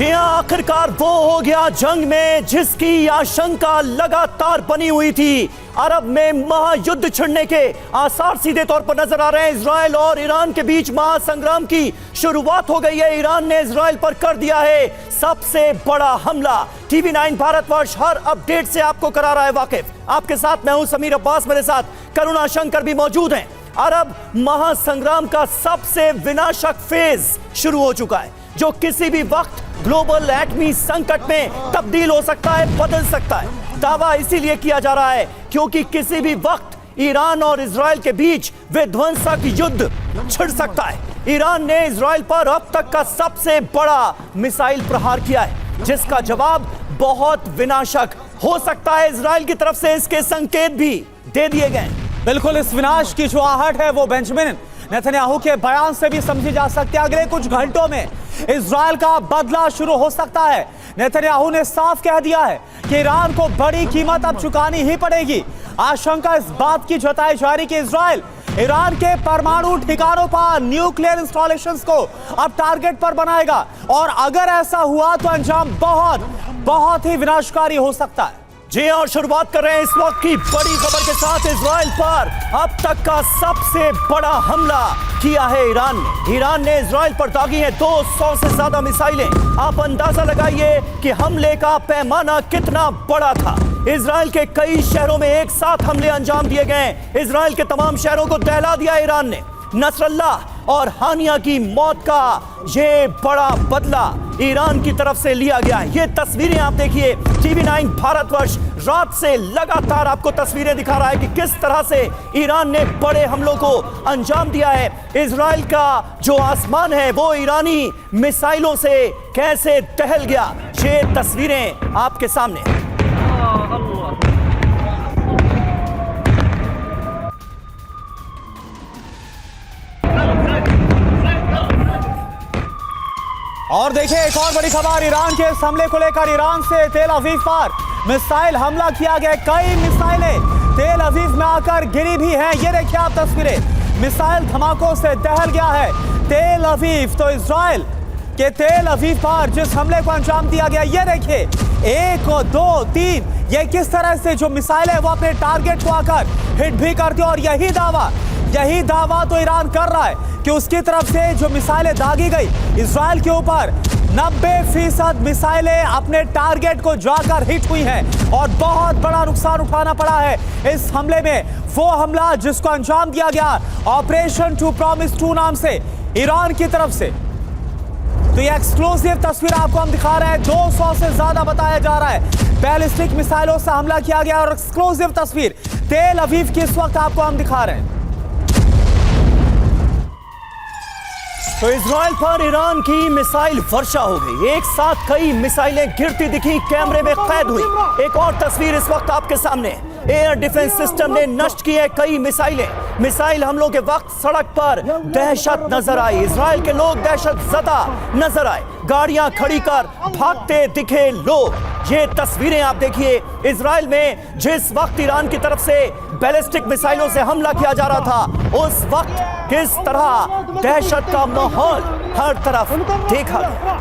जी हाँ, आखिरकार वो हो गया जंग में जिसकी आशंका लगातार बनी हुई थी। अरब में महायुद्ध छिड़ने के आसार सीधे तौर पर नजर आ रहे हैं। इजराइल और ईरान के बीच महासंग्राम की शुरुआत हो गई है। ईरान ने इजराइल पर कर दिया है सबसे बड़ा हमला। टीवी 9 भारतवर्ष हर अपडेट से आपको करा रहा है वाकिफ। आपके साथ मैं हूं समीर अब्बास, मेरे साथ करुणा शंकर भी मौजूद हैं। अरब महासंग्राम का सबसे विनाशक फेज शुरू हो चुका है, जो किसी भी वक्त ग्लोबल एटमी संकट में तब्दील हो सकता है, बदल सकता है। दावा इसीलिए किया जा रहा है क्योंकि किसी भी वक्त ईरान और इजराइल के बीच विध्वंसक युद्ध छिड़ सकता है। ईरान ने इजराइल पर अब तक का सबसे बड़ा मिसाइल प्रहार किया है, जिसका जवाब बहुत विनाशक हो सकता है। इजराइल की तरफ से इसके संकेत भी दे दिए गए। बिल्कुल, इस विनाश की जो आहट है वो बेंजामिन नेतन्याहू के बयान से भी समझी जा सकती है। अगले कुछ घंटों में इजराइल का बदला शुरू हो सकता है। नेतन्याहू ने साफ कह दिया है कि ईरान को बड़ी कीमत अब चुकानी ही पड़ेगी। आशंका इस बात की जताई जा रही कि इजराइल ईरान के परमाणु ठिकानों पर न्यूक्लियर इंस्टॉलेशंस को अब टारगेट पर बनाएगा, और अगर ऐसा हुआ तो अंजाम बहुत ही विनाशकारी हो सकता है। जी और शुरुआत कर रहे हैं इस वक्त की बड़ी खबर के साथ। इजराइल पर अब तक का सबसे बड़ा हमला किया है ईरान ने। ईरान ने इजराइल पर दागी है 200 से ज्यादा मिसाइलें। आप अंदाजा लगाइए कि हमले का पैमाना कितना बड़ा था। इजराइल के कई शहरों में एक साथ हमले अंजाम दिए गए। इजराइल के तमाम शहरों को दहला दिया ईरान ने। नसरल्लाह और हानिया की मौत का ये बड़ा बदला ईरान की तरफ से लिया गया। ये तस्वीरें आप देखिए। टीवी 9 भारतवर्ष रात से लगातार आपको तस्वीरें दिखा रहा है कि किस तरह से ईरान ने बड़े हमलों को अंजाम दिया है। इजराइल का जो आसमान है वो ईरानी मिसाइलों से कैसे दहल गया, ये तस्वीरें आपके सामने। और देखिए, एक और बड़ी खबर ईरान के इस हमले को लेकर। ईरान से तेल अवीव पर मिसाइल हमला किया गया। कई मिसाइलें तेल अवीव में आकर गिरी भी हैं। ये देखिए आप तस्वीरें। मिसाइल धमाकों से दहल गया है तेल अवीव। तो इजराइल के तेल अवीव पर जिस हमले को अंजाम दिया गया, ये देखिए 1 2 3, ये किस तरह से जो मिसाइल है वो अपने टारगेट को आकर हिट भी करती है। और यही दावा तो ईरान कर रहा है कि उसकी तरफ से जो मिसाइलें दागी गई इजराइल के ऊपर, 90% मिसाइलें अपने टारगेट को जाकर हिट हुई हैं और बहुत बड़ा नुकसान उठाना पड़ा है इस हमले में। वो हमला जिसको अंजाम दिया गया ऑपरेशन टू प्रॉमिस 2 नाम से ईरान की तरफ से। तो ये एक्सक्लूसिव तस्वीर आपको हम दिखा रहे हैं। 200 से ज्यादा बताया जा रहा है बैलिस्टिक मिसाइलों से हमला किया गया, और एक्सक्लूसिव तस्वीर तेल अवीव की इस वक्त आपको हम दिखा रहे हैं। तो इजराइल पर ईरान की मिसाइल वर्षा हो गई। एक साथ कई मिसाइलें गिरती दिखी, कैमरे में कैद हुई। एक और तस्वीर इस वक्त आपके सामने। एयर डिफेंस सिस्टम ने नष्ट की है कई मिसाइलें। मिसाइल हमलों के वक्त सड़क पर दहशत नजर आई। इजराइल के लोग दहशत ज़दा नजर आए। गाड़ियां खड़ी कर भागते दिखे लोग। ये तस्वीरें आप देखिए। इजराइल में जिस वक्त ईरान की तरफ से बैलिस्टिक मिसाइलों से हमला किया जा रहा था, उस वक्त किस तरह दहशत का माहौल हर तरफ देखा गया।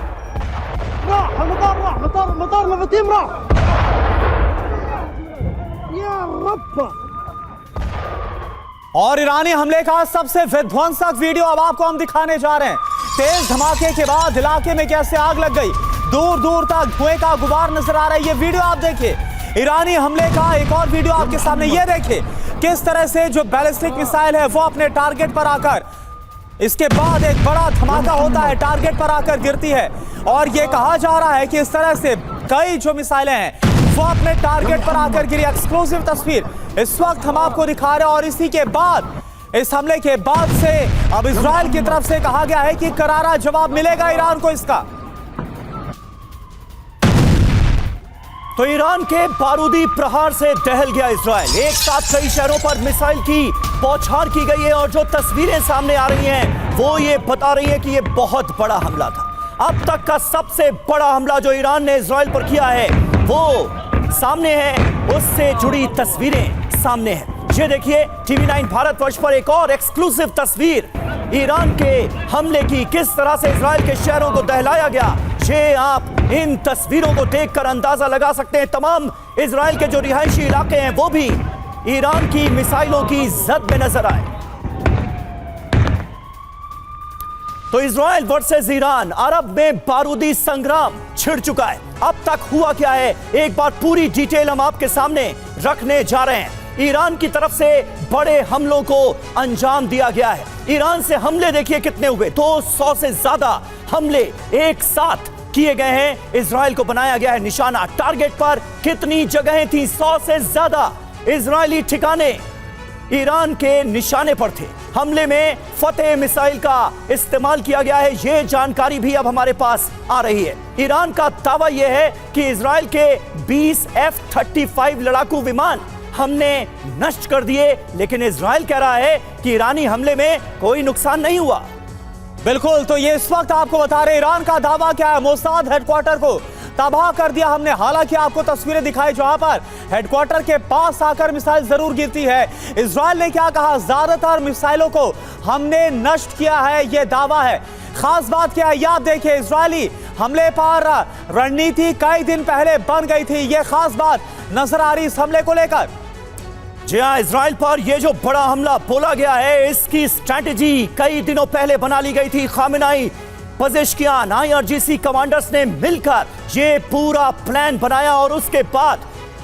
और ईरानी हमले का सबसे विध्वंसक वीडियो अब आपको हम दिखाने जा रहे हैं। तेज धमाके के बाद इलाके में कैसे आग लग गई, दूर दूर तक धुएं का गुबार नजर आ रहा है। ये वीडियो आप देखिए। ईरानी हमले का एक और वीडियो आपके सामने। ये देखिए किस तरह से जो बैलिस्टिक मिसाइल है वो अपने टारगेट पर आकर, इसके बाद एक बड़ा धमाका होता है, टारगेट पर आकर गिरती है। और ये कहा जा रहा है कि इस तरह से कई जो मिसाइलें हैं वो अपने टारगेट पर आकर गिरी। एक्सक्लूसिव तस्वीर इस वक्त हम आपको दिखा रहे हैं। और इसी के बाद, इस हमले के बाद से अब इजराइल की तरफ से कहा गया है कि करारा जवाब मिलेगा ईरान को इसका। तो ईरान के बारूदी प्रहार से दहल गया इजराइल। एक साथ कई शहरों पर मिसाइल की बौछार की गई है, और जो तस्वीरें सामने आ रही हैं वो ये बता रही है कि ये बहुत बड़ा हमला था। अब तक का सबसे बड़ा हमला जो ईरान ने इजराइल पर किया है वो सामने है। उससे जुड़ी तस्वीरें सामने हैं। ये देखिए टीवी 9 भारतवर्ष पर एक और एक्सक्लूसिव तस्वीर ईरान के हमले की। किस तरह से इजराइल के शहरों को दहलाया गया, ये आप इन तस्वीरों को देखकर अंदाजा लगा सकते हैं, तमाम इजराइल के जो रिहायशी इलाके हैं वो भी ईरान की मिसाइलों की जद में नजर आए। तो इजराइल वर्सेस ईरान, अरब में बारूदी संग्राम छिड़ चुका है। अब तक हुआ क्या है, एक बार पूरी डिटेल हम आपके सामने रखने जा रहे हैं। ईरान की तरफ से बड़े हमलों को अंजाम दिया गया है। ईरान से हमले देखिए कितने हुए, 200 से ज्यादा हमले एक साथ किए गए हैं। इजराइल को बनाया गया है निशाना। टारगेट पर कितनी जगहें थी, 100 से ज्यादा इजरायली ठिकाने ईरान के निशाने पर थे। हमले में फतेह मिसाइल का इस्तेमाल किया गया है, यह जानकारी भी अब हमारे पास आ रही है। ईरान का दावा यह है कि इजराइल के 20 F-35 लड़ाकू विमान हमने नष्ट कर दिए, लेकिन इजराइल कह रहा है कि ईरानी हमले में कोई नुकसान नहीं हुआ। बिल्कुल, तो ये इस वक्त आपको बता रहे ईरान का दावा क्या है। मोसाद हेडक्वार्टर को तबाह कर दिया हमने। हालांकि आपको तस्वीरें दिखाई जहां पर हेडक्वार्टर के पास आकर मिसाइल जरूर गिरती है। इजराइल ने क्या कहा, ज्यादातर मिसाइलों को हमने नष्ट किया है, यह दावा है। खास बात क्या है, याद देखिए, इजरायली हमले पर रणनीति कई दिन पहले बन गई थी। यह खास बात नजर आ रही इस हमले को लेकर। जी हां, इजराइल पर यह जो बड़ा हमला बोला गया है, इसकी स्ट्रैटेजी कई दिनों पहले बना ली गई थी। खामेनेई, पजेश्कियान, IRGC कमांडर्स ने मिलकर ये पूरा प्लान बनाया और उसके बाद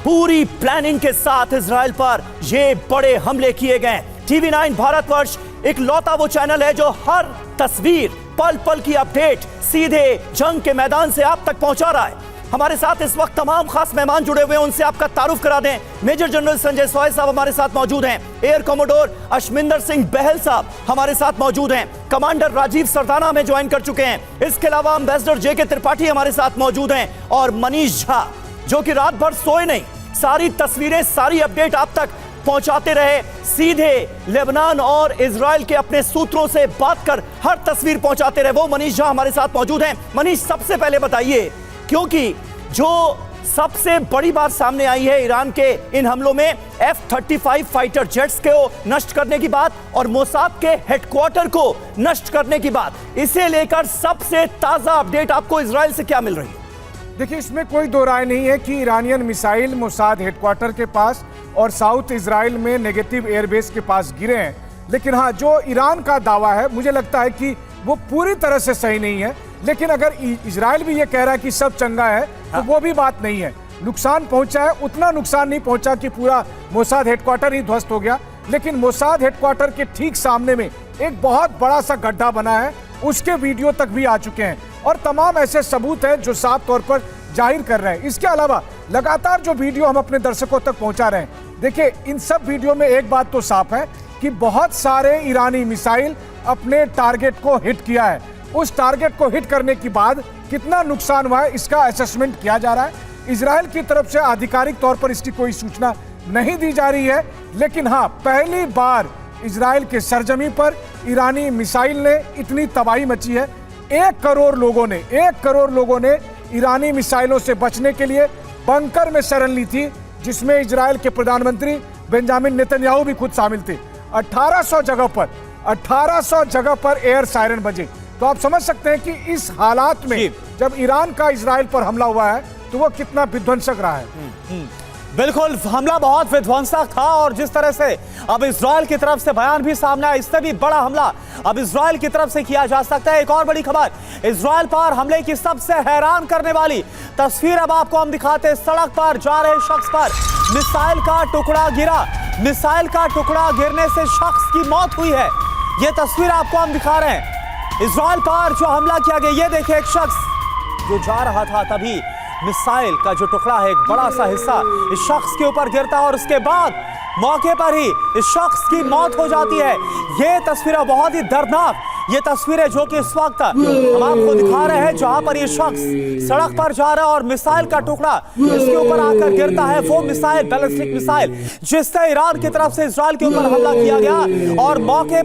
पूरी प्लानिंग के साथ इजराइल पर ये बड़े हमले किए गए। TV9 भारतवर्ष इकलौता वो चैनल है जो हर तस्वीर, पल पल की अपडेट सीधे जंग के मैदान से आप तक पहुंचा रहा है। हमारे साथ इस वक्त तमाम खास मेहमान जुड़े हुए हैं, उनसे आपका तारुफ करा दें। मेजर जनरल संजय सॉय साहब हमारे साथ मौजूद हैं। एयर कमोडोर अशमिंदर सिंह बहल साहब हमारे साथ मौजूद हैं। कमांडर राजीव सरदाना हमें ज्वाइन कर चुके हैं। इसके अलावा एम्बेसडर JK त्रिपाठी हमारे साथ मौजूद हैं और मनीष झा, जो कि रात भर सोए नहीं, सारी तस्वीरें, सारी अपडेट आप तक पहुंचाते रहे। सीधे लेबनान और इजराइल के अपने सूत्रों से बात कर हर तस्वीर पहुंचाते रहे, वो मनीष झा हमारे साथ मौजूद हैं। मनीष, सबसे पहले बताइए, क्योंकि जो सबसे बड़ी बात सामने आई है ईरान के इन हमलों में F-35 फाइटर जेट्स को नष्ट करने की बात और मोसाद के हेडक्वार्टर को नष्ट करने की बात, इसे लेकर सबसे ताजा अपडेट आपको इजराइल से क्या मिल रही है? देखिए, इसमें कोई दो राय नहीं है कि ईरानियन मिसाइल मोसाद हेडक्वार्टर के पास और साउथ इजराइल में नेगेटिव एयरबेस के पास गिरे हैं। लेकिन हाँ, जो ईरान का दावा है, मुझे लगता है कि वो पूरी तरह से सही नहीं है। लेकिन अगर इजराइल भी ये कह रहा है कि सब चंगा है, तो वो भी बात नहीं है। नुकसान पहुंचा है, उतना नुकसान नहीं पहुंचा कि पूरा मोसाद हेडक्वार्टर ही ध्वस्त हो गया। लेकिन मोसाद हेडक्वार्टर के ठीक सामने में एक बहुत बड़ा सा गड्ढा बना है, उसके वीडियो तक भी आ चुके हैं और तमाम ऐसे सबूत हैं जो साफ तौर पर जाहिर कर रहे हैं। इसके अलावा लगातार जो वीडियो हम अपने दर्शकों तक पहुंचा रहे हैं, देखिए, इन सब वीडियो में एक बात तो साफ है कि बहुत सारे ईरानी मिसाइल अपने टारगेट को हिट किया है। उस टारगेट को हिट करने के बाद कितना नुकसान हुआ है, इसका असेसमेंट किया जा रहा है। इजराइल की तरफ से आधिकारिक तौर पर इसकी कोई सूचना नहीं दी जा रही है। लेकिन हाँ, पहली बार इजराइल के सरजमी पर ईरानी मिसाइल ने इतनी तबाही मची है। 1 करोड़ लोगों ने ईरानी मिसाइलों से बचने के लिए बंकर में शरण ली थी, जिसमें इजराइल के प्रधानमंत्री बेंजामिन नेतन्याहू भी खुद शामिल थे। 1800 जगह पर एयर सायरन बजे। तो आप समझ सकते हैं कि इस हालात में जब ईरान का इजराइल पर हमला हुआ है तो वो कितना विध्वंसक रहा है। बिल्कुल, हमला बहुत विध्वंसक था और जिस तरह से अब इजराइल की तरफ से बयान भी सामने आया, इससे भी बड़ा हमला अब इजराइल की तरफ से किया जा सकता है। एक और बड़ी खबर, इजराइल पर हमले की सबसे हैरान करने वाली तस्वीर अब आपको हम दिखाते हैं। सड़क पर जा रहे शख्स पर मिसाइल का टुकड़ा गिरा। मिसाइल का टुकड़ा गिरने से शख्स की मौत हुई है। यह तस्वीर आपको हम दिखा रहे हैं। इजराइल पर जो हमला किया गया, ये देखिए, एक शख्स जो जा रहा था, तभी मिसाइल का जो टुकड़ा है, एक बड़ा सा हिस्सा इस शख्स के ऊपर गिरता है और उसके बाद मौके पर ही इस शख्स की मौत हो जाती है। ये तस्वीरें बहुत ही दर्दनाक, ये तस्वीरें जो कि इस वक्त हम आपको दिखा रहे हैं, जहां पर ये शख्स सड़क पर जा रहा है और मिसाइल का टुकड़ा इसके ऊपर आकर गिरता है। वो मिसाइल, बैलिस्टिक मिसाइल, जिससे ईरान की तरफ से इजराइल के ऊपर हमला किया गया और मौके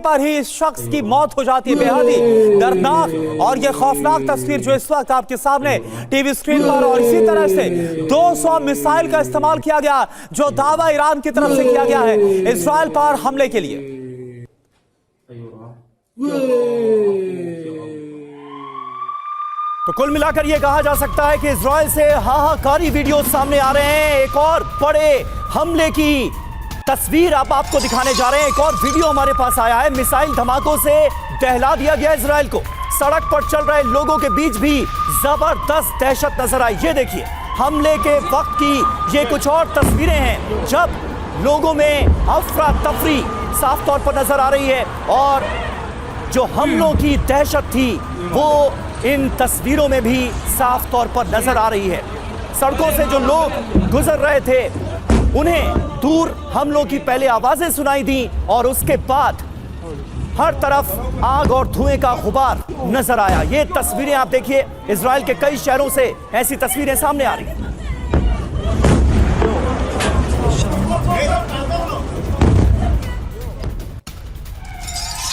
पर ही इस शख्स की मौत हो जाती है। बेहद ही दर्दनाक और ये खौफनाक तस्वीर जो इस वक्त आपके सामने टीवी स्क्रीन पर। और इसी तरह से 200 मिसाइल का इस्तेमाल किया गया, जो दावा ईरान की तरफ से किया गया है इजराइल पर हमले के लिए। तो कुल मिलाकर यह कहा जा सकता है कि इजराइल से हाहाकारी वीडियो सामने आ रहे हैं। एक और बड़े हमले की तस्वीर आप आपको दिखाने जा रहे हैं। एक और वीडियो हमारे पास आया है। मिसाइल धमाकों से दहला दिया गया इजराइल को। सड़क पर चल रहे लोगों के बीच भी जबरदस्त दहशत नजर आई। ये देखिए, हमले के वक्त की ये कुछ और तस्वीरें हैं जब लोगों में अफरा तफरी साफ तौर पर नजर आ रही है, और जो हमलों की दहशत थी वो इन तस्वीरों में भी साफ तौर पर नजर आ रही है। सड़कों से जो लोग गुजर रहे थे उन्हें दूर हमलों की पहले आवाजें सुनाई दी, और उसके बाद हर तरफ आग और धुएं का गुबार नजर आया। ये तस्वीरें आप देखिए, इजराइल के कई शहरों से ऐसी तस्वीरें सामने आ रही हैं।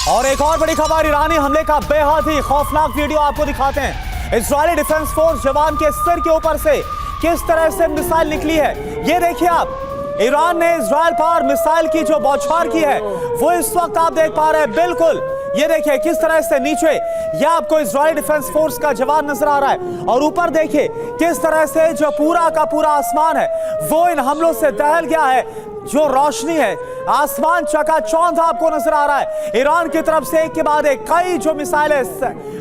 और एक और बड़ी खबर, ईरानी हमले का बेहद ही खौफनाक वीडियो आपको दिखाते हैं। इजरायली डिफेंस फोर्स जवान के सिर के ऊपर से किस तरह से मिसाइल निकली है ये देखिए आप। ईरान ने इजराइल पर मिसाइल की जो बौछार की है वो इस वक्त आप देख पा रहे हैं। बिल्कुल ये देखिए किस तरह से नीचे यह आपको इजराइली डिफेंस फोर्स का जवान नजर आ रहा है, और ऊपर देखिए किस तरह से जो पूरा का पूरा आसमान है वो इन हमलों से दहल गया है। जो रोशनी है, आसमान चकाचौंध आपको नजर आ रहा है। ईरान की तरफ से एक के बाद एक कई जो मिसाइलें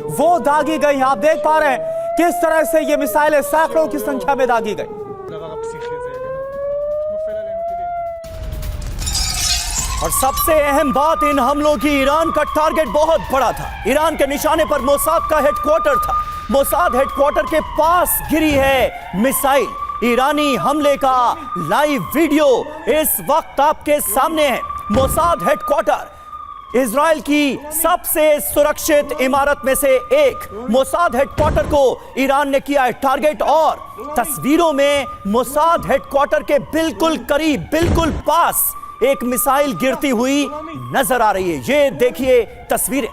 वो दागी गई। आप देख पा रहे हैं किस तरह से ये मिसाइलें सैकड़ों की संख्या में दागी गई। और सबसे अहम बात इन हमलों की, ईरान का टारगेट बहुत बड़ा था। ईरान के निशाने पर मोसाद का हेडक्वार्टर था। मोसाद हेडक्वार्टर के पास गिरी है मिसाइल। ईरानी हमले का लाइव वीडियो इस वक्त आपके सामने है। मोसाद हेडक्वार्टर इजराइल की सबसे सुरक्षित इमारत में से एक। मोसाद हेडक्वार्टर को ईरान ने किया है टारगेट, और तस्वीरों में मोसाद हेडक्वार्टर के बिल्कुल करीब, बिल्कुल पास एक मिसाइल गिरती हुई नजर आ रही है। ये देखिए तस्वीरें।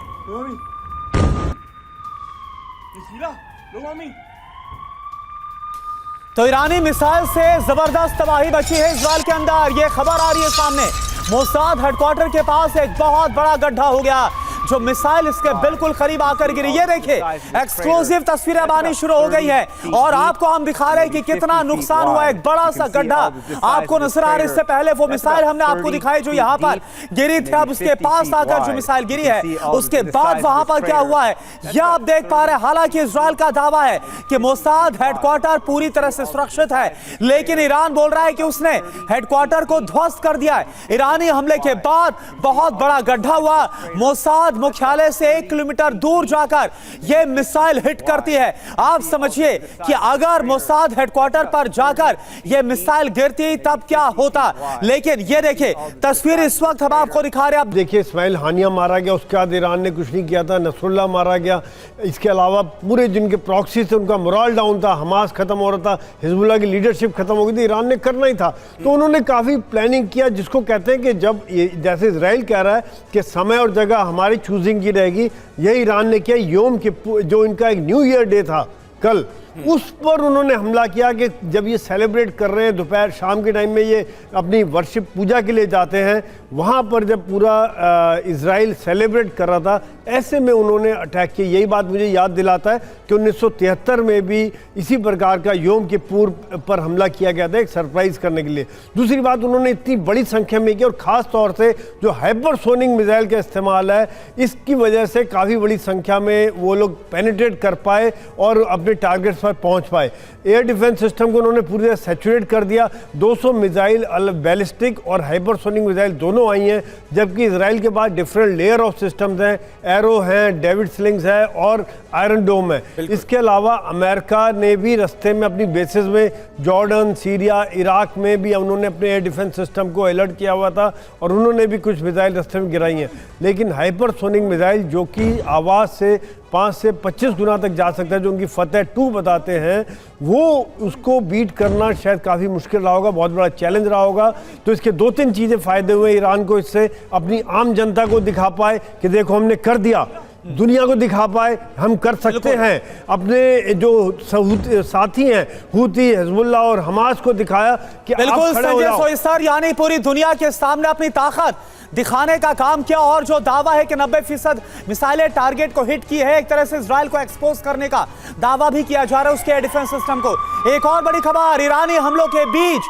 तो ईरानी मिसाइल से जबरदस्त तबाही बची है इजराइल के अंदर। ये खबर आ रही है सामने, मोसाद हेडक्वार्टर के पास एक बहुत बड़ा गड्ढा हो गया जो मिसाइल इसके बिल्कुल करीब आकर गिरी। ये देखिए एक्सक्लूसिव तस्वीरें आनी शुरू हो गई है, और आपको हम दिखा रहे हैं कि कितना नुकसान हुआ। एक बड़ा सा गड्ढा आपको नजर आ रहा है। इससे पहले वो मिसाइल हमने आपको दिखाई जो यहाँ पर गिरी थी, अब उसके पास आकर जो मिसाइल गिरी है उसके बाद वहां पर क्या हुआ है यह आप देख पा रहे हैं। हालांकि इजराइल का दावा है कि मोसाद हेडक्वार्टर पूरी तरह से सुरक्षित है, लेकिन ईरान बोल रहा है कि उसने हेडक्वार्टर को ध्वस्त कर दिया है। ईरानी हमले के बाद बहुत बड़ा गड्ढा हुआ। मोसाद मुख्यालय से 1 किलोमीटर दूर जाकर यह मिसाइल हिट करती है। आप समझिए कि अगर मोसाद हेडक्वार्टर पर जाकर यह मिसाइल गिरती तब क्या होता। लेकिन यह देखिए तस्वीर इस वक्त हम आपको दिखा रहे हैं। आप देखिए इस्माइल हानिया मारा गया, उसके बाद ईरान ने कुछ नहीं किया था। नसरुल्लाह मारा गया। इसके अलावा पूरे जिनके प्रॉक्सी से उनका मोरल डाउन था, हमास खत्म हो रहा था, हिजबुल्लाह की लीडरशिप खत्म हो गई थी, ईरान ने करना ही था। तो उन्होंने काफी प्लानिंग किया, जिसको कहते हैं कि जब जैसे इजराइल कह रहा है कि समय और जगह हमारी चूजिंग की रहेगी, यही ईरान ने किया। योम किप्पुर जो इनका एक न्यू ईयर डे था कल, उस पर उन्होंने हमला किया कि जब ये सेलिब्रेट कर रहे हैं दोपहर शाम के टाइम में, ये अपनी वर्शिप पूजा के लिए जाते हैं, वहाँ पर जब पूरा इजराइल सेलिब्रेट कर रहा था, ऐसे में उन्होंने अटैक किया। यही बात मुझे याद दिलाता है कि 1973 में भी इसी प्रकार का योम किप्पुर पर हमला किया गया था, एक सरप्राइज करने के लिए। दूसरी बात, उन्होंने इतनी बड़ी संख्या में की, और ख़ास तौर से जो हाइपरसोनिक मिसाइल का इस्तेमाल है, इसकी वजह से काफ़ी बड़ी संख्या में वो लोग पेनिट्रेट कर पाए और अपने टारगेट्स पर पहुंच पाए। एयर डिफेंस सिस्टम को उन्होंने पूरी तरह सैचुरेट कर दिया। 200 मिसाइल बैलिस्टिक और हाइपरसोनिक मिसाइल दोनों आई हैं, जबकि इजराइल के पास डिफरेंट लेयर ऑफ सिस्टम्स हैं, एरो हैं, डेविड स्लिंग्स है और आयरन डोम है। इसके अलावा अमेरिका ने भी रास्ते में अपनी बेसिस में जॉर्डन, सीरिया, इराक में भी उन्होंने अपने एयर डिफेंस सिस्टम को अलर्ट किया हुआ था, और उन्होंने भी कुछ मिसाइल रास्ते में गिराई हैं। लेकिन हाइपरसोनिक मिसाइल जो कि आवाज़ से 5 से 25 गुना तक जा सकता है, जो उनकी फतेह 2 बताते हैं, वो उसको बीट करना शायद काफ़ी मुश्किल रहा होगा, बहुत बड़ा चैलेंज रहा होगा। तो इसके 2-3 चीज़ें फ़ायदे हुए ईरान को, इससे अपनी आम जनता को दिखा पाए कि देखो हमने कर दिया, दुनिया को दिखा पाए हम कर सकते हैं। अपने जो साथी हैं हूती, हिजबुल्लाह और हमास को दिखाया कि बिल्कुल संजय सोइसर, यानी पूरी दुनिया के सामने अपनी ताकत दिखाने का काम किया। और जो दावा है कि 90% मिसाइलें टारगेट को हिट की है, एक तरह से इजराइल को एक्सपोज करने का दावा भी किया जा रहा है उसके डिफेंस सिस्टम को। एक और बड़ी खबर, ईरानी हमलों के बीच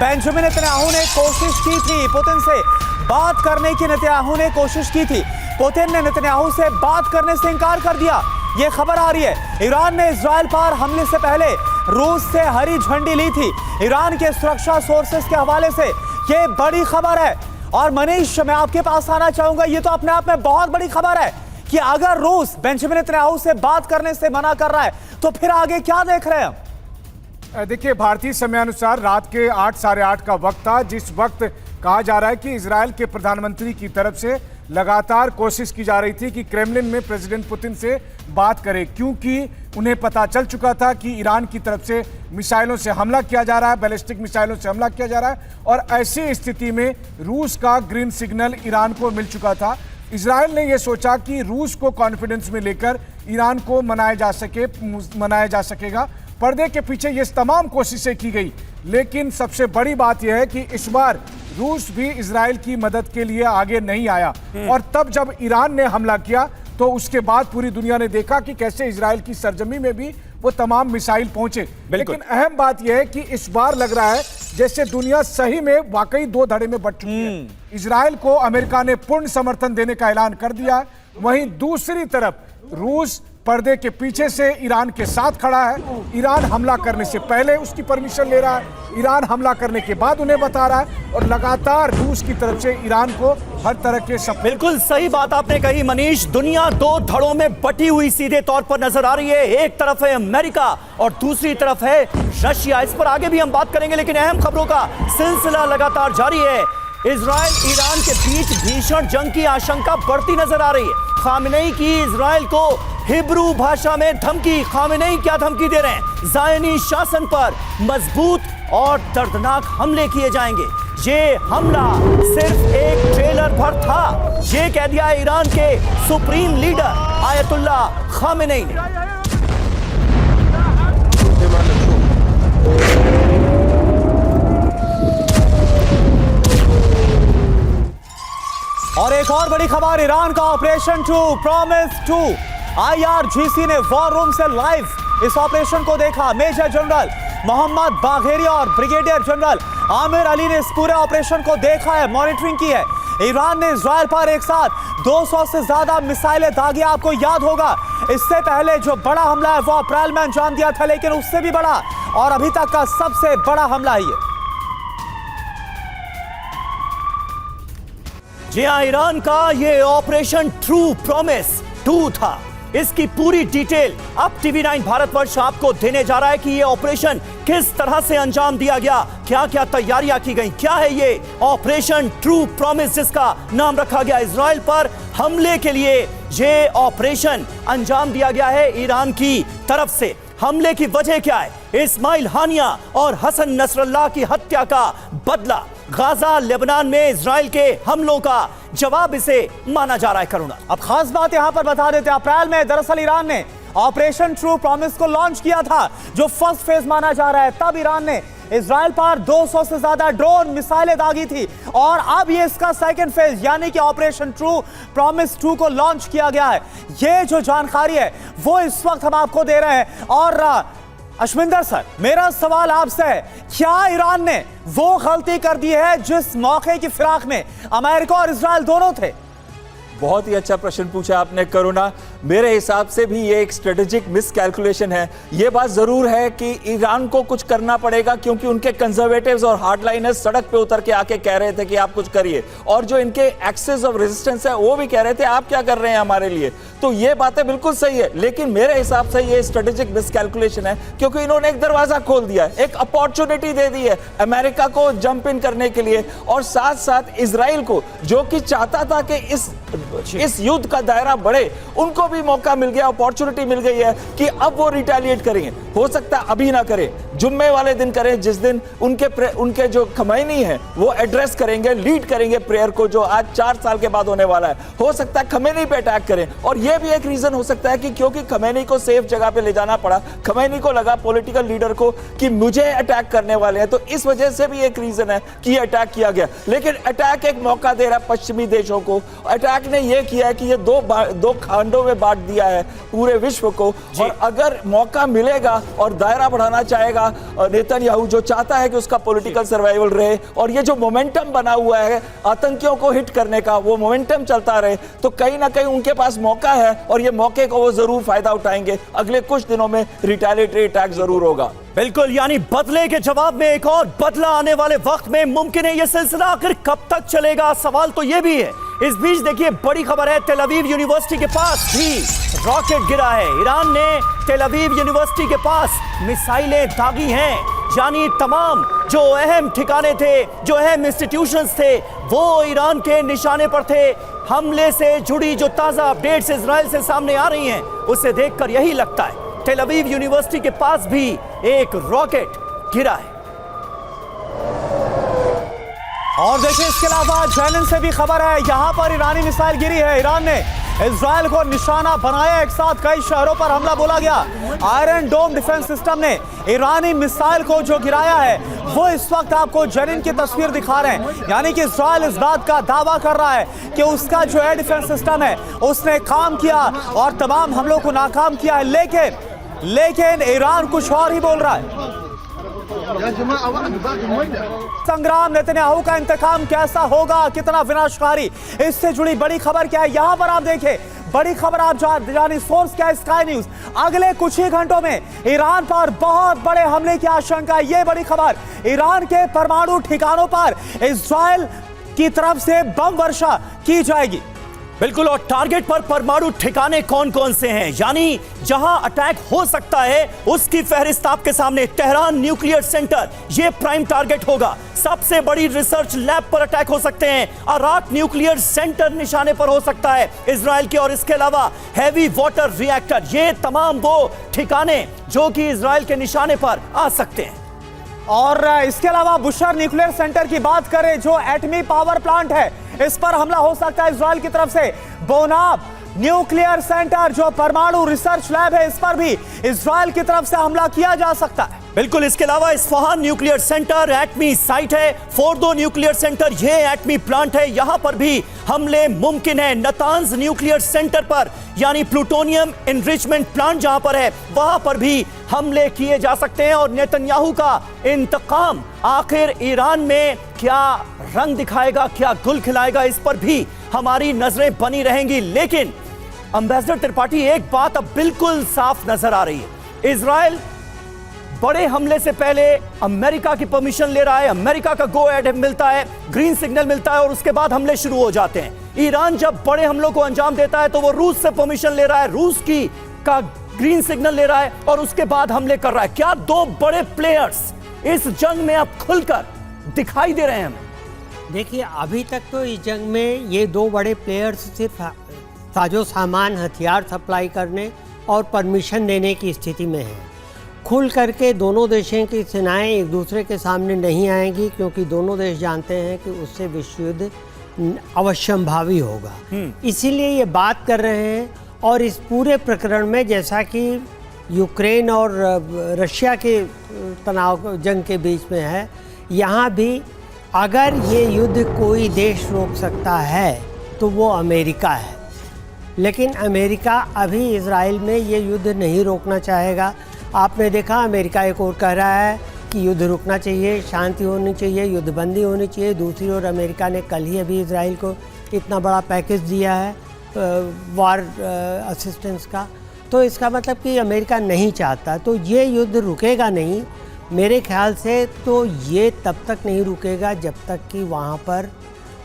बेंजामिन नेतन्याहू ने कोशिश की थी पुतिन से बात करने की। नेतन्याहू ने कोशिश की थी, पुतिन ने नेतन्याहू से बात करने से इनकार कर दिया। ये खबर आ रही है ईरान ने इजराइल पर हमले से पहले रूस से हरी झंडी ली थी। ईरान के सुरक्षा सोर्सेस के हवाले से ये बड़ी खबर है। और मनीष, मैं आपके पास आना चाहूंगा, ये तो अपने आप में बहुत बड़ी खबर है कि अगर रूस बेंजामिन नेतन्याहू से बात करने से मना कर रहा है तो फिर आगे क्या देख रहे हैं? देखिए, भारतीय समयानुसार रात के 8 साढ़े 8 का वक्त था, जिस वक्त कहा जा रहा है कि इजराइल के प्रधानमंत्री की तरफ से लगातार कोशिश की जा रही थी कि क्रेमलिन में प्रेसिडेंट पुतिन से बात करें, क्योंकि उन्हें पता चल चुका था कि ईरान की तरफ से मिसाइलों से हमला किया जा रहा है, बैलिस्टिक मिसाइलों से हमला किया जा रहा है। और ऐसी स्थिति में रूस का ग्रीन सिग्नल ईरान को मिल चुका था। इजराइल ने यह सोचा कि रूस को कॉन्फिडेंस में लेकर ईरान को मनाया जा सकेगा। पर्दे के पीछे ये तमाम कोशिशें की गई, लेकिन सबसे बड़ी बात यह है कि इस बार रूस भी इजराइल की मदद के लिए आगे नहीं आया। और तब जब ईरान ने हमला किया तो उसके बाद पूरी दुनिया ने देखा कि कैसे इजराइल की सरजमी में भी वो तमाम मिसाइल पहुंचे। लेकिन अहम बात यह है कि इस बार लग रहा है जैसे दुनिया सही में वाकई दो धड़े में बंट चुकी है। इजराइल को अमेरिका ने पूर्ण समर्थन देने का ऐलान कर दिया है, वहीं दूसरी तरफ रूस पर्दे के पीछे से ईरान के साथ खड़ा है। ईरान हमला करने से पहले उसकी परमिशन ले रहा है, ईरान हमला करने के बाद उन्हें बता रहा है, और लगातार रूस की तरफ से ईरान को हर तरह के बिल्कुल सही बात आपने कही मनीष। दुनिया दो धड़ों में बटी हुई सीधे तौर पर नजर आ रही है। एक तरफ है अमेरिका और दूसरी तरफ है रशिया। इस पर आगे भी हम बात करेंगे, लेकिन अहम खबरों का सिलसिला लगातार जारी है। इजराइल ईरान के बीच भीषण जंग की आशंका बढ़ती नजर आ रही है। खामेनेई की इजराइल को हिब्रू भाषा में धमकी। खामेनेई क्या धमकी दे रहे हैं? ज़ायनी शासन पर मजबूत और दर्दनाक हमले किए जाएंगे। ये हमला सिर्फ एक ट्रेलर भर था, ये कह दिया ईरान के सुप्रीम लीडर आयतुल्ला खामेनेई ने। और एक और बड़ी खबर, ईरान का ऑपरेशन 2 प्रॉमिस 2। IRGC ने वॉर रूम से लाइव इस ऑपरेशन को देखा। मेजर जनरल मोहम्मद बाघेरी और ब्रिगेडियर जनरल आमिर अली ने इस पूरे ऑपरेशन को देखा है, मॉनिटरिंग की है। ईरान ने इजराइल पर एक साथ 200 से ज्यादा मिसाइलें दागी। आपको याद होगा इससे पहले जो बड़ा हमला है वो अप्रैल में अंजाम दिया था, लेकिन उससे भी बड़ा और अभी तक का सबसे बड़ा हमला है ये। जी हाँ, ईरान का ये ऑपरेशन ट्रू प्रॉमिस 2 था। इसकी पूरी डिटेल अब TV9 भारतवर्ष आपको देने जा रहा है कि ये ऑपरेशन किस तरह से अंजाम दिया गया, क्या क्या तैयारियां की गई, क्या है ये ऑपरेशन ट्रू प्रॉमिस जिसका नाम रखा गया। इजराइल पर हमले के लिए ये ऑपरेशन अंजाम दिया गया है ईरान की तरफ से। हमले की वजह क्या है? इस्माइल हानिया और हसन नसरल्लाह की हत्या का बदला। गाजा लेबनान में इजराइल के हमलों का जवाब इसे माना जा रहा है। करुणा, अब खास बात यहां पर बता देते हैं, अप्रैल में दरअसल ईरान ने ऑपरेशन ट्रू प्रॉमिस को लॉन्च किया था, जो फर्स्ट फेज माना जा रहा है। तब ईरान ने इजराइल पर 200 से ज्यादा ड्रोन मिसाइलें दागी थी, और अब ये इसका सेकंड फेज यानी कि ऑपरेशन ट्रू प्रॉमिस 2 को लॉन्च किया गया है। ये जो जानकारी है वो इस वक्त हम आपको दे रहे हैं। और अश्विंदर सर, मेरा सवाल आपसे है, क्या ईरान ने वो गलती कर दी है जिस मौके की फिराक में अमेरिका और इजराइल दोनों थे? बहुत ही अच्छा प्रश्न पूछा आपने करुणा। मेरे हिसाब से भी ये एक स्ट्रेटेजिक मिस कैलकुलेशन है। ये बात जरूर है कि ईरान को कुछ करना पड़ेगा, क्योंकि उनके कंजर्वेटिव्स और हार्डलाइनर्स सड़क पे उतर के आके कह रहे थे कि आप कुछ करिए, और जो इनके एक्सेस ऑफ रेजिस्टेंस है वो भी कह रहे थे आप क्या कर रहे हैं हमारे लिए। तो ये बातें बिल्कुल सही है, लेकिन मेरे हिसाब से ये स्ट्रेटेजिक मिस कैलकुलेशन है, क्योंकि इन्होंने एक दरवाजा खोल दिया है, एक अपॉर्चुनिटी दे दी है अमेरिका को जंप इन करने के लिए, और साथ साथ इजराइल को, जो कि चाहता था कि इस युद्ध का दायरा बढ़े, उनको भी मौका मिल गया, अपॉर्चुनिटी मिल गई है कि अब वो रिटेलिएट करेंगे। हो सकता है अभी ना करें, जुम्मे वाले दिन करें, जिस दिन उनके जो खमैनी है वो एड्रेस करेंगे, लीड करेंगे प्रेयर को, जो आज 4 साल के बाद होने वाला है। हो सकता है खमैनी पे अटैक करें, और ये भी एक रीजन हो सकता है कि क्योंकि खमैनी को सेफ जगह पे ले जाना पड़ा, खमैनी को लगा पॉलिटिकल लीडर को कि मुझे अटैक करने वाले हैं, तो इस वजह से भी एक रीजन है कि ये अटैक किया गया। लेकिन अटैक एक मौका दे रहा है पश्चिमी देशों को। अटैक ने ये किया है कि ये दो खंडों में बांट दिया है पूरे विश्व को, और अगर मौका मिलेगा और दायरा बढ़ाना चाहेगा नेतन्याहू, जो चाहता है कि उसका पॉलिटिकल सर्वाइवल रहे, और ये जो मोमेंटम बना हुआ है आतंकियों को हिट करने का, वो मोमेंटम चलता रहे, तो कहीं ना कहीं उनके पास मौका है, और ये मौके को वो जरूर फायदा उठाएंगे। अगले कुछ दिनों में रिटेलिएटरी अटैक जरूर होगा। बिल्कुल, यानी बदले के जवाब में एक और बदला आने वाले वक्त में मुमकिन है। यह सिलसिला आखिर कब तक चलेगा, सवाल तो यह भी है। इस बीच देखिए बड़ी खबर है, तेल अवीव यूनिवर्सिटी के पास भी रॉकेट गिरा है। ईरान ने तेल अवीव यूनिवर्सिटी के पास मिसाइलें दागी हैं, यानी तमाम जो अहम ठिकाने थे, जो अहम इंस्टीट्यूशंस थे, वो ईरान के निशाने पर थे। हमले से जुड़ी जो ताजा अपडेट्स इजराइल से सामने आ रही हैं, उसे देखकर यही लगता है तेल अवीव यूनिवर्सिटी के पास भी एक रॉकेट गिरा है। और देखिए इसके अलावा जेनिन से भी खबर है, यहां पर ईरानी मिसाइल गिरी है। ईरान ने इजराइल को निशाना बनाया, एक साथ कई शहरों पर हमला बोला गया। आयरन डोम डिफेंस सिस्टम ने ईरानी मिसाइल को जो गिराया है, वो इस वक्त आपको जेनिन की तस्वीर दिखा रहे हैं। यानी कि इजराइल इस बात का दावा कर रहा है कि उसका जो एयर डिफेंस सिस्टम है उसने काम किया और तमाम हमलों को नाकाम किया है। लेकिन ईरान कुछ और ही बोल रहा है। संग्राम, नेतन्याहू का इंतकाम कैसा होगा, कितना विनाशकारी, इससे जुड़ी बड़ी खबर क्या है यहां पर आप देखें। बड़ी खबर आप जानी, सोर्स क्या है, स्काई न्यूज। अगले कुछ ही घंटों में ईरान पर बहुत बड़े हमले की आशंका है। ये बड़ी खबर, ईरान के परमाणु ठिकानों पर इजराइल की तरफ से बम वर्षा की जाएगी। बिल्कुल, और टारगेट पर परमाणु ठिकाने कौन कौन से हैं, यानी जहां अटैक हो सकता है उसकी फहरिस्त आपके सामने। तेहरान न्यूक्लियर सेंटर ये प्राइम टारगेट होगा। सबसे बड़ी रिसर्च लैब पर अटैक हो सकते हैं। अराक न्यूक्लियर सेंटर निशाने पर हो सकता है इजराइल के, और इसके अलावा हैवी वाटर रिएक्टर, ये तमाम वो ठिकाने जो कि इजराइल के निशाने पर आ सकते हैं। और इसके अलावा बुशर न्यूक्लियर सेंटर की बात करें, जो एटमी पावर प्लांट है, इस पर हमला हो सकता है इजराइल की तरफ से। बोनाब न्यूक्लियर सेंटर जो परमाणु रिसर्च लैब है, इस पर भी इजराइल की तरफ से हमला किया जा सकता है। बिल्कुल, इसके अलावा इस्फहान न्यूक्लियर सेंटर एटमी साइट है। फोर्डो न्यूक्लियर सेंटर ये एटमी प्लांट है, यहां पर भी हमले मुमकिन है। नतांज न्यूक्लियर सेंटर पर, यानी प्लूटोनियम एनरिचमेंट प्लांट जहां पर है, वहां पर भी हमले किए जा सकते हैं। और नेतन्याहू का इंतकाम आखिर ईरान में क्या रंग दिखाएगा, क्या गुल खिलाएगा, इस पर भी हमारी नजरें बनी रहेंगी। लेकिन एम्बेसडर त्रिपाठी, एक बात अब बिल्कुल साफ नजर आ रही है, इजराइल बड़े हमले से पहले अमेरिका की परमिशन ले रहा है, अमेरिका का गो अहेड मिलता है, ग्रीन सिग्नल मिलता है, और उसके बाद हमले शुरू हो जाते हैं। ईरान जब बड़े हमलों को अंजाम देता है तो वो रूस से परमिशन ले रहा है, रूस की का ग्रीन सिग्नल ले रहा है, और उसके बाद हमले कर रहा है। क्या दो बड़े प्लेयर्स इस जंग में अब खुलकर दिखाई दे रहे हैं हमें? देखिए, अभी तक तो इस जंग में ये दो बड़े प्लेयर्स सिर्फ साजो सामान, हथियार सप्लाई करने और परमिशन देने की स्थिति में हैं। खुल करके दोनों देशों की सेनाएं एक दूसरे के सामने नहीं आएंगी, क्योंकि दोनों देश जानते हैं कि उससे विश्व युद्ध अवश्यंभावी होगा। इसीलिए ये बात कर रहे हैं। और इस पूरे प्रकरण में, जैसा कि यूक्रेन और रशिया के तनाव जंग के बीच में है, यहाँ भी अगर ये युद्ध कोई देश रोक सकता है तो वो अमेरिका है। लेकिन अमेरिका अभी इजराइल में ये युद्ध नहीं रोकना चाहेगा। आपने देखा, अमेरिका एक और कह रहा है कि युद्ध रुकना चाहिए, शांति होनी चाहिए, युद्धबंदी होनी चाहिए। दूसरी ओर अमेरिका ने कल ही अभी इजराइल को इतना बड़ा पैकेज दिया है वार असिस्टेंस का। तो इसका मतलब कि अमेरिका नहीं चाहता, तो ये युद्ध रुकेगा नहीं मेरे ख्याल से। तो ये तब तक नहीं रुकेगा जब तक कि वहाँ पर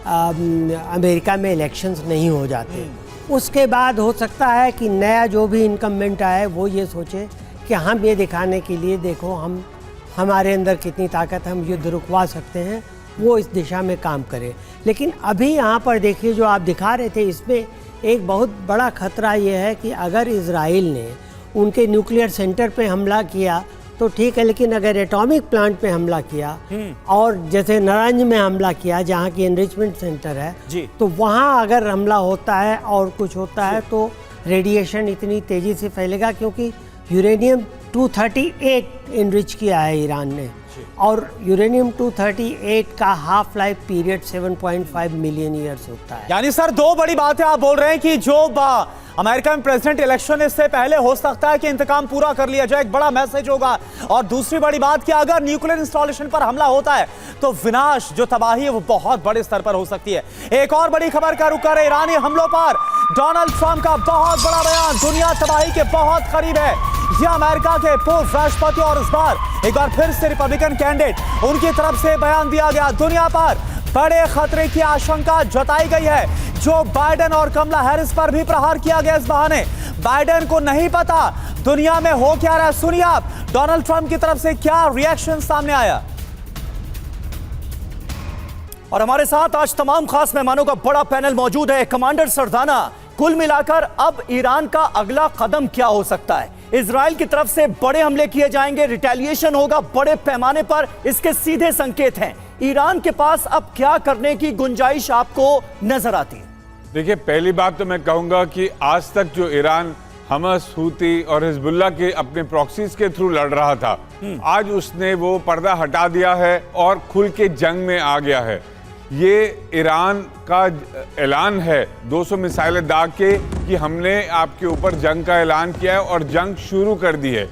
अमेरिका में इलेक्शंस नहीं हो जाते। उसके बाद हो सकता है कि नया जो भी इनकम्बेंट आए वो ये सोचे कि हम ये दिखाने के लिए, देखो हम हमारे अंदर कितनी ताकत है, हम युद्ध रुकवा सकते हैं, वो इस दिशा में काम करे। लेकिन अभी यहाँ पर देखिए, जो आप दिखा रहे थे, इसमें एक बहुत बड़ा खतरा ये है कि अगर इजराइल ने उनके न्यूक्लियर सेंटर पे हमला किया तो ठीक है, लेकिन अगर एटॉमिक प्लांट पे हमला किया और जैसे नारंज में हमला किया जहाँ की एनरिचमेंट सेंटर है जी। तो वहाँ अगर हमला होता है और कुछ होता है तो रेडिएशन इतनी तेज़ी से फैलेगा, क्योंकि यूरेनियम 238 इनरिच किया है ईरान ने, और यूरेनियम 238 का half life period 7.5 million years होता है। यानी सर दो बड़ी बातें आप बोल रहे हैं कि जो अमेरिका में प्रेसिडेंट इलेक्शन इससे पहले हो सकता है कि इंतकाम पूरा कर लिया जाए, एक बड़ा मैसेज होगा। और दूसरी बड़ी बात कि अगर न्यूक्लियर इंस्टॉलेशन पर हमला होता है तो विनाश, जो तबाही है वो बहुत बड़े स्तर पर हो सकती है। एक और बड़ी खबर का रुख कर ईरानी हमलों पर डोनाल्ड ट्रंप का बहुत बड़ा बयान, दुनिया तबाही के बहुत करीब है। यह अमेरिका के पूर्व राष्ट्रपति और इस बार एक बार फिर से रिपब्लिकन कैंडिडेट उनकी तरफ से बयान दिया गया। दुनिया पर बड़े खतरे की आशंका जताई गई है। जो बाइडेन और कमला हैरिस पर भी प्रहार किया गया इस बहाने। बाइडेन को नहीं पता दुनिया में हो क्या रहा है। सुनिए आप डोनाल्ड ट्रंप की तरफ से क्या रिएक्शन सामने आया। और हमारे साथ आज तमाम खास मेहमानों का बड़ा पैनल मौजूद है। कमांडर सरदाना, कुल मिलाकर अब ईरान का अगला कदम क्या हो सकता है? इजराइल की तरफ से बड़े हमले किए जाएंगे, रिटेलिएशन होगा बड़े पैमाने पर, इसके सीधे संकेत हैं। ईरान के पास अब क्या करने की गुंजाइश आपको नजर आती है? देखिए, पहली बात तो मैं कहूंगा कि आज तक जो ईरान हमस, हूती और हिजबुल्लाह के अपने प्रॉक्सीज के थ्रू लड़ रहा था, आज उसने वो पर्दा हटा दिया है और खुल के जंग में आ गया है। ये ईरान का ऐलान है 200 मिसाइलें दाग के कि हमने आपके ऊपर जंग का ऐलान किया है और जंग शुरू कर दी है।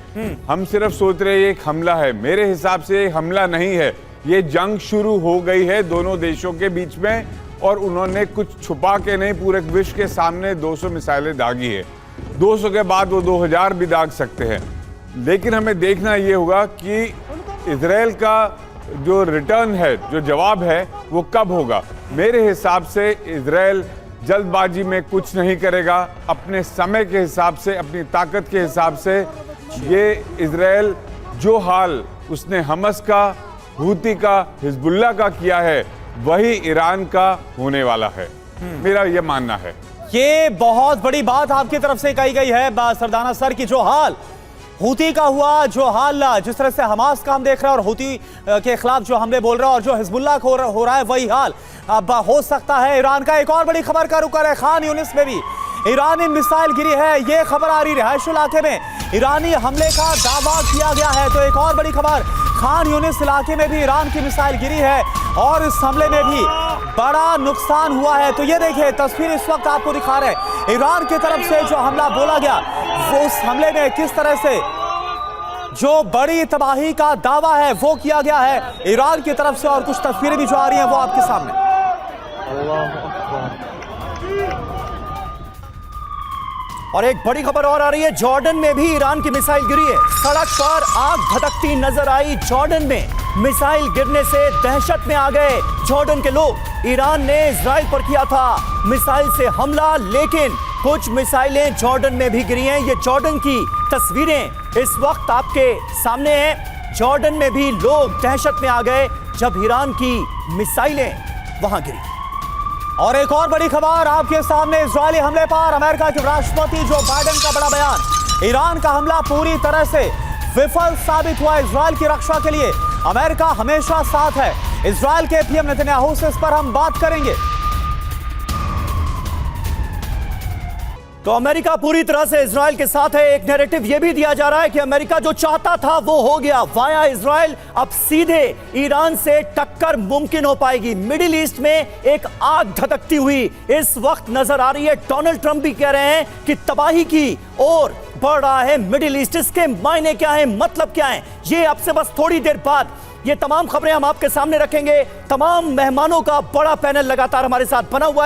हम सिर्फ सोच रहे हैं ये एक हमला है। मेरे हिसाब से हमला नहीं है, ये जंग शुरू हो गई है दोनों देशों के बीच में, और उन्होंने कुछ छुपा के नहीं, पूरे विश्व के सामने 200 मिसाइलें दागी है। 200 के बाद वो 2000 भी दाग सकते हैं। लेकिन हमें देखना ये होगा कि इजराइल का जो रिटर्न है, जो जवाब है, वो कब होगा। मेरे हिसाब से इजराइल जल्दबाजी में कुछ नहीं करेगा। अपने समय के हिसाब से, अपनी ताकत के हिसाब से ये इजराइल जो हाल उसने हमस का, हूती का, हिजबुल्लाह का किया है, वही ईरान का होने वाला है। मेरा ये मानना है। ये बहुत बड़ी बात आपकी तरफ से कही गई है सरदाना सर की जो हाल हूती का हुआ, जो हाल जिस तरह से हमास का हम देख रहे हैं और हूती के खिलाफ जो हमले बोल रहे हैं और जो हिजबुल्लाह को हो रहा है, वही हाल अब हो सकता है ईरान का। एक और बड़ी खबर का रुख है खान यूनिस में भी ईरानी मिसाइल गिरी है। ये खबर आ रही रिहायशी इलाके में ईरानी हमले का दावा किया गया है। तो एक और बड़ी खबर, खान यूनिस इलाके में भी ईरान की मिसाइल गिरी है और इस हमले में भी बड़ा नुकसान हुआ है। तो ये देखिए तस्वीर इस वक्त आपको दिखा रहे हैं। ईरान की तरफ से जो हमला बोला गया, वो उस हमले में किस तरह से जो बड़ी तबाही का दावा है वो किया गया है ईरान की तरफ से, और कुछ तस्वीरें भी जो आ रही हैं वो आपके सामने। और एक बड़ी खबर और आ रही है, जॉर्डन में भी ईरान की मिसाइल गिरी है। सड़क पर आग भड़कती नजर आई। जॉर्डन में मिसाइल गिरने से दहशत में आ गए जॉर्डन के लोग। ईरान ने इजराइल पर किया था मिसाइल से हमला, लेकिन कुछ मिसाइलें जॉर्डन में भी गिरी हैं। ये जॉर्डन की तस्वीरें इस वक्त आपके सामने हैं। जॉर्डन में भी लोग दहशत में आ गए जब ईरान की मिसाइलें वहां गिरी। और एक और बड़ी खबर आपके सामने, इजरायली हमले पर अमेरिका के राष्ट्रपति जो बाइडेन का बड़ा बयान। ईरान का हमला पूरी तरह से विफल साबित हुआ इजरायल की रक्षा के लिए। अमेरिका हमेशा साथ है। इजरायल के पीएम नेतन्याहू से इस पर हम बात करेंगे। तो अमेरिका पूरी तरह से इजराइल के साथ है। एक नैरेटिव यह भी दिया जा रहा है कि अमेरिका जो चाहता था वो हो गया। वाया इजराइल अब सीधे ईरान से टक्कर मुमकिन हो पाएगी। मिडिल ईस्ट में एक आग धधकती हुई इस वक्त नजर आ रही है। डोनाल्ड ट्रंप भी कह रहे हैं कि तबाही की ओर बढ़ रहा है मिडिल ईस्ट। इसके मायने क्या है, मतलब क्या है, ये अब से बस थोड़ी देर बाद ये तमाम खबरें हम आपके सामने रखेंगे। तमाम मेहमानों का बड़ा पैनल लगातार हमारे साथ बना हुआ है।